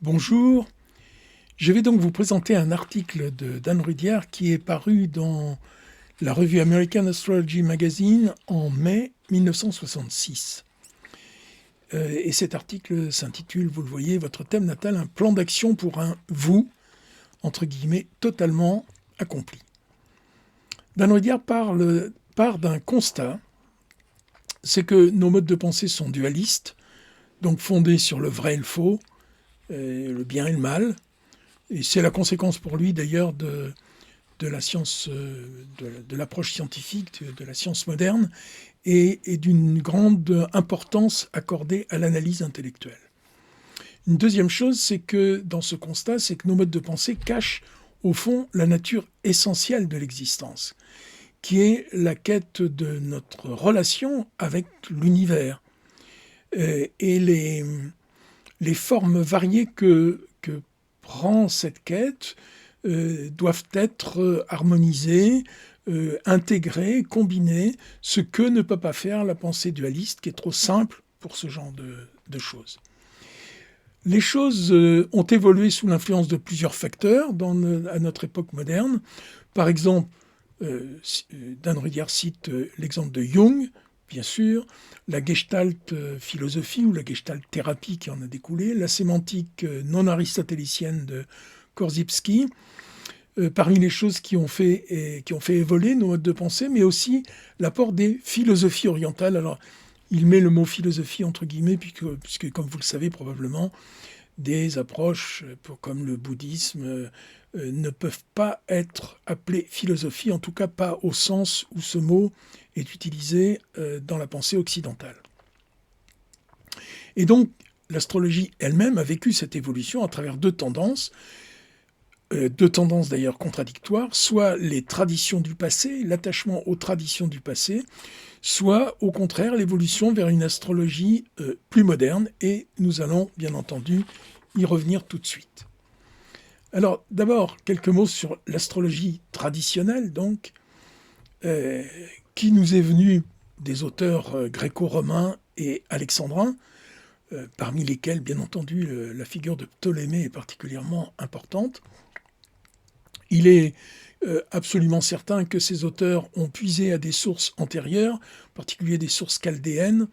Bonjour, je vais donc vous présenter un article de Dan Rudyard qui est paru dans la revue American Astrology Magazine en mai 1966. Et cet article s'intitule, vous le voyez, Votre thème natal, un plan d'action pour un vous, entre guillemets, totalement accompli. Dan Rudyard part d'un constat, c'est que nos modes de pensée sont dualistes, donc fondés sur le vrai et le faux, le bien et le mal. Et c'est la conséquence pour lui d'ailleurs de la science, de l'approche scientifique, de la science moderne, et d'une grande importance accordée à l'analyse intellectuelle. Une deuxième chose, c'est que dans ce constat, c'est que nos modes de pensée cachent au fond la nature essentielle de l'existence, qui est la quête de notre relation avec l'univers et les formes variées que prend cette quête doivent être harmonisées, intégrées, combinées, ce que ne peut pas faire la pensée dualiste qui est trop simple pour ce genre de choses. Les choses ont évolué sous l'influence de plusieurs facteurs à notre époque moderne. Par exemple, Dan Rudyard cite l'exemple de Jung, bien sûr, la gestalt philosophie ou la gestalt thérapie qui en a découlé, la sémantique non aristotélicienne de Korzybski, parmi les choses qui ont fait évoluer nos modes de pensée, mais aussi l'apport des philosophies orientales. Alors, il met le mot philosophie entre guillemets, puisque comme vous le savez probablement, des approches comme le bouddhisme ne peuvent pas être appelées philosophie, en tout cas pas au sens où ce mot est utilisé dans la pensée occidentale. Et donc, l'astrologie elle-même a vécu cette évolution à travers deux tendances d'ailleurs contradictoires, soit les traditions du passé, l'attachement aux traditions du passé, soit au contraire l'évolution vers une astrologie plus moderne, et nous allons bien entendu y revenir tout de suite. Alors d'abord, quelques mots sur l'astrologie traditionnelle, donc, qui nous est venue des auteurs gréco-romains et alexandrins, parmi lesquels, bien entendu, la figure de Ptolémée est particulièrement importante. Il est absolument certain que ces auteurs ont puisé à des sources antérieures, en particulier des sources chaldéennes,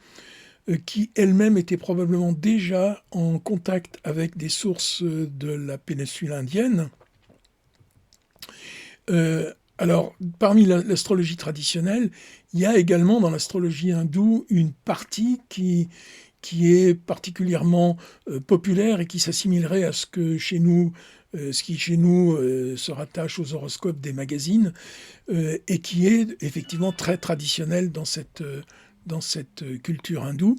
qui elles-mêmes étaient probablement déjà en contact avec des sources de la péninsule indienne. Alors, parmi l'astrologie traditionnelle, il y a également dans l'astrologie hindoue une partie qui est particulièrement populaire et qui s'assimilerait à ce qui chez nous se rattache aux horoscopes des magazines, et qui est effectivement très traditionnelle dans cette culture hindoue.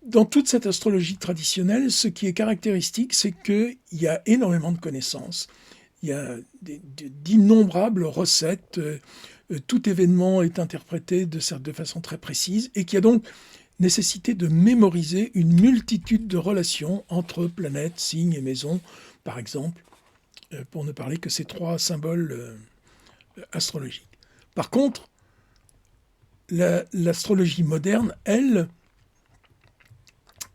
Dans toute cette astrologie traditionnelle, ce qui est caractéristique, c'est qu'il y a énormément de connaissances. Il y a d'innombrables recettes. Tout événement est interprété de façon très précise, et qu'il y a donc nécessité de mémoriser une multitude de relations entre planètes, signes et maisons, par exemple, pour ne parler que ces trois symboles astrologiques. Par contre, l'astrologie moderne, elle,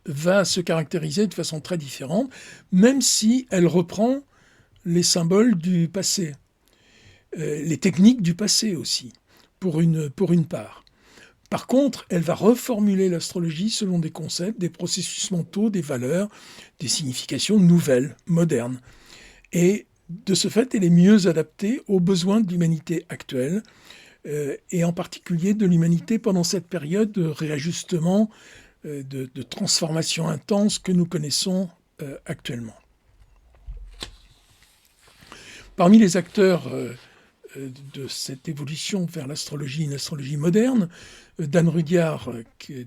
va se caractériser de façon très différente, même si elle reprend les symboles du passé, les techniques du passé aussi, pour une part. Par contre, elle va reformuler l'astrologie selon des concepts, des processus mentaux, des valeurs, des significations nouvelles, modernes. Et de ce fait, elle est mieux adaptée aux besoins de l'humanité actuelle, et en particulier de l'humanité pendant cette période de réajustement, de transformation intense que nous connaissons actuellement. Parmi les acteurs de cette évolution vers l'astrologie, une astrologie moderne, Dan Rudyard,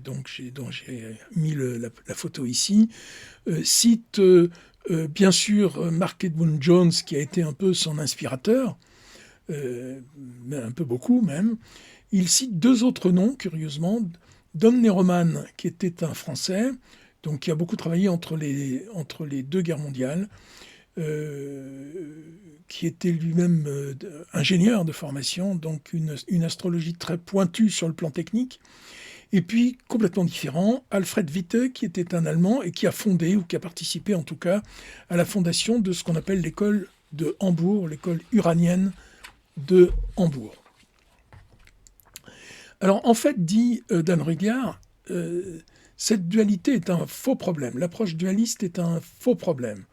dont j'ai mis la photo ici, cite bien sûr Mark Edmund Jones, qui a été un peu son inspirateur, un peu beaucoup même. Il cite deux autres noms, curieusement. Don Neroman, qui était un Français, donc qui a beaucoup travaillé entre les deux guerres mondiales, qui était lui-même ingénieur de formation, donc une astrologie très pointue sur le plan technique, Et puis, complètement différent, Alfred Witte, qui était un Allemand et qui a fondé, ou qui a participé en tout cas, à la fondation de ce qu'on appelle l'école de Hambourg, l'école uranienne de Hambourg. Alors, en fait, dit Dan Rudhyar, cette dualité est un faux problème. L'approche dualiste est un faux problème.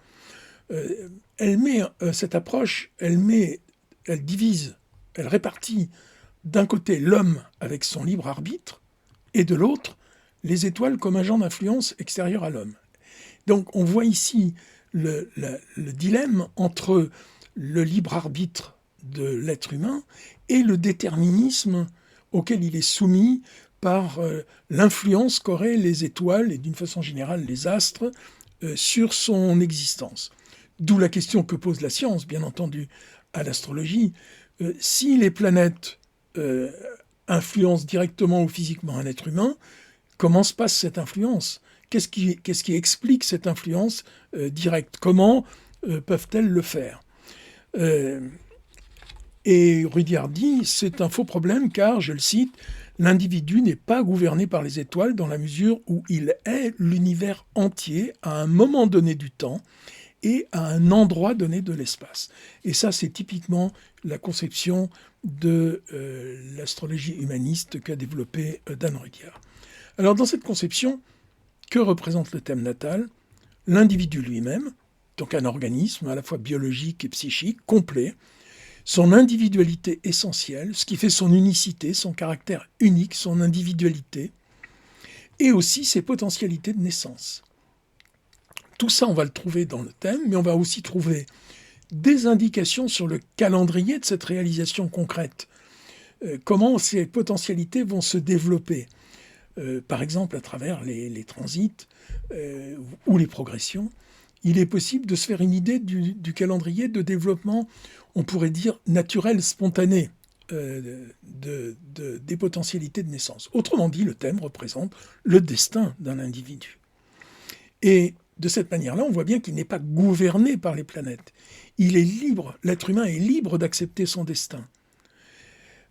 Cette approche, elle divise, elle répartit d'un côté l'homme avec son libre arbitre, et de l'autre, les étoiles comme agents d'influence extérieurs à l'homme. Donc on voit ici le dilemme entre le libre arbitre de l'être humain et le déterminisme auquel il est soumis par l'influence qu'auraient les étoiles et d'une façon générale les astres sur son existence. D'où la question que pose la science, bien entendu, à l'astrologie. Si les planètes influence directement ou physiquement un être humain, comment se passe cette influence ? Qu'est-ce qui explique cette influence directe ? Comment peuvent-elles le faire ? Et Rudhyar dit, c'est un faux problème car, je le cite, l'individu n'est pas gouverné par les étoiles dans la mesure où il est l'univers entier à un moment donné du temps et à un endroit donné de l'espace. Et ça, c'est typiquement la conception de l'astrologie humaniste qu'a développée Dan Rudhyar. Alors, dans cette conception, que représente le thème natal ? L'individu lui-même, donc un organisme à la fois biologique et psychique, complet, son individualité essentielle, ce qui fait son unicité, son caractère unique, son individualité, et aussi ses potentialités de naissance. Tout ça, on va le trouver dans le thème, mais on va aussi trouver des indications sur le calendrier de cette réalisation concrète. Comment ces potentialités vont se développer, par exemple à travers les transits ou les progressions. Il est possible de se faire une idée du calendrier de développement, on pourrait dire, naturel, spontané, des potentialités de naissance. Autrement dit, le thème représente le destin d'un individu. Et de cette manière-là, on voit bien qu'il n'est pas gouverné par les planètes. Il est libre, l'être humain est libre d'accepter son destin.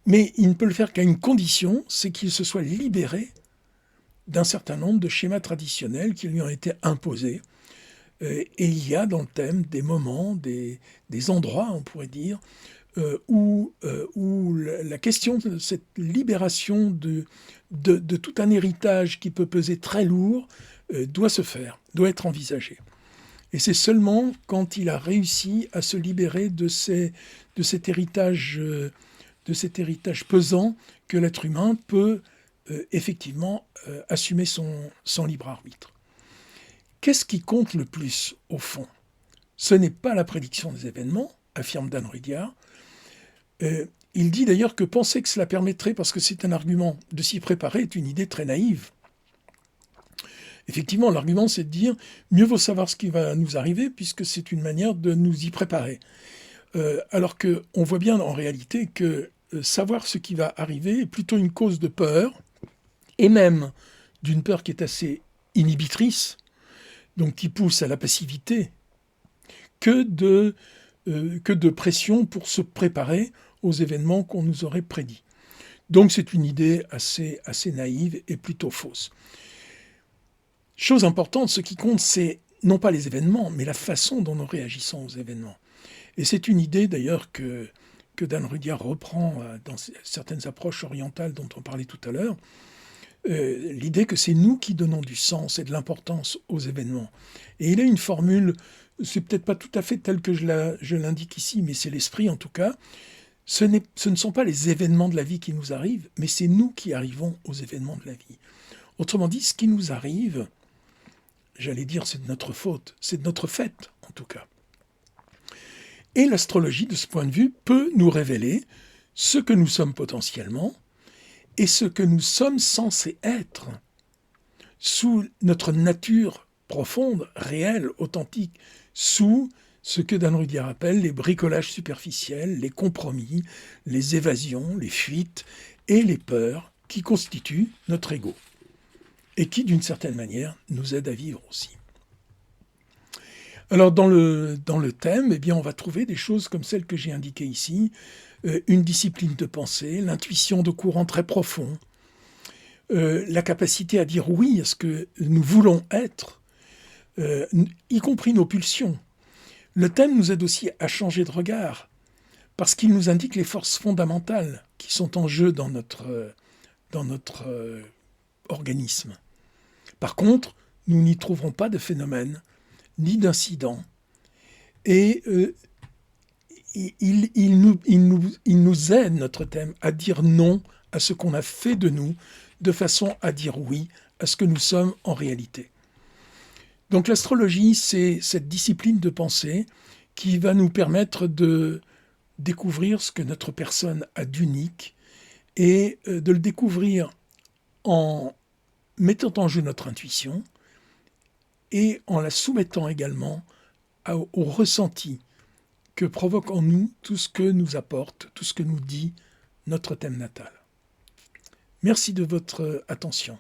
Mais il ne peut le faire qu'à une condition, c'est qu'il se soit libéré d'un certain nombre de schémas traditionnels qui lui ont été imposés. Et il y a dans le thème des moments, des endroits, on pourrait dire, où la question de cette libération de tout un héritage qui peut peser très lourd doit se faire, doit être envisagée. Et c'est seulement quand il a réussi à se libérer de cet héritage pesant que l'être humain peut effectivement assumer son libre arbitre. Qu'est-ce qui compte le plus, au fond ? Ce n'est pas la prédiction des événements, affirme Dan Rudhyar. Il dit d'ailleurs que penser que cela permettrait, parce que c'est un argument, de s'y préparer est une idée très naïve. Effectivement, l'argument, c'est de dire mieux vaut savoir ce qui va nous arriver, puisque c'est une manière de nous y préparer. Alors qu'on voit bien en réalité que savoir ce qui va arriver est plutôt une cause de peur, et même d'une peur qui est assez inhibitrice, donc qui pousse à la passivité, que de pression pour se préparer aux événements qu'on nous aurait prédits. Donc c'est une idée assez naïve et plutôt fausse. Chose importante, ce qui compte, c'est non pas les événements, mais la façon dont nous réagissons aux événements. Et c'est une idée d'ailleurs que Dan Rudhyar reprend dans certaines approches orientales dont on parlait tout à l'heure, l'idée que c'est nous qui donnons du sens et de l'importance aux événements. Et il a une formule, c'est peut-être pas tout à fait telle que je l'indique ici, mais c'est l'esprit en tout cas. Ce ne sont pas les événements de la vie qui nous arrivent, mais c'est nous qui arrivons aux événements de la vie. Autrement dit, ce qui nous arrive, j'allais dire, c'est de notre faute, c'est de notre fait en tout cas. Et l'astrologie, de ce point de vue, peut nous révéler ce que nous sommes potentiellement, et ce que nous sommes censés être sous notre nature profonde, réelle, authentique, sous ce que Dan Rudhyar appelle les bricolages superficiels, les compromis, les évasions, les fuites et les peurs qui constituent notre ego et qui, d'une certaine manière, nous aident à vivre aussi. Alors, dans le thème, eh bien, on va trouver des choses comme celles que j'ai indiquées ici, une discipline de pensée, l'intuition de courants très profonds, la capacité à dire oui à ce que nous voulons être, y compris nos pulsions. Le thème nous aide aussi à changer de regard, parce qu'il nous indique les forces fondamentales qui sont en jeu dans notre organisme. Par contre, nous n'y trouverons pas de phénomène, ni d'incident. Et il nous aide, notre thème, à dire non à ce qu'on a fait de nous, de façon à dire oui à ce que nous sommes en réalité. Donc l'astrologie, c'est cette discipline de pensée qui va nous permettre de découvrir ce que notre personne a d'unique et de le découvrir en mettant en jeu notre intuition et en la soumettant également au ressenti que provoque en nous tout ce que nous apporte, tout ce que nous dit notre thème natal. Merci de votre attention.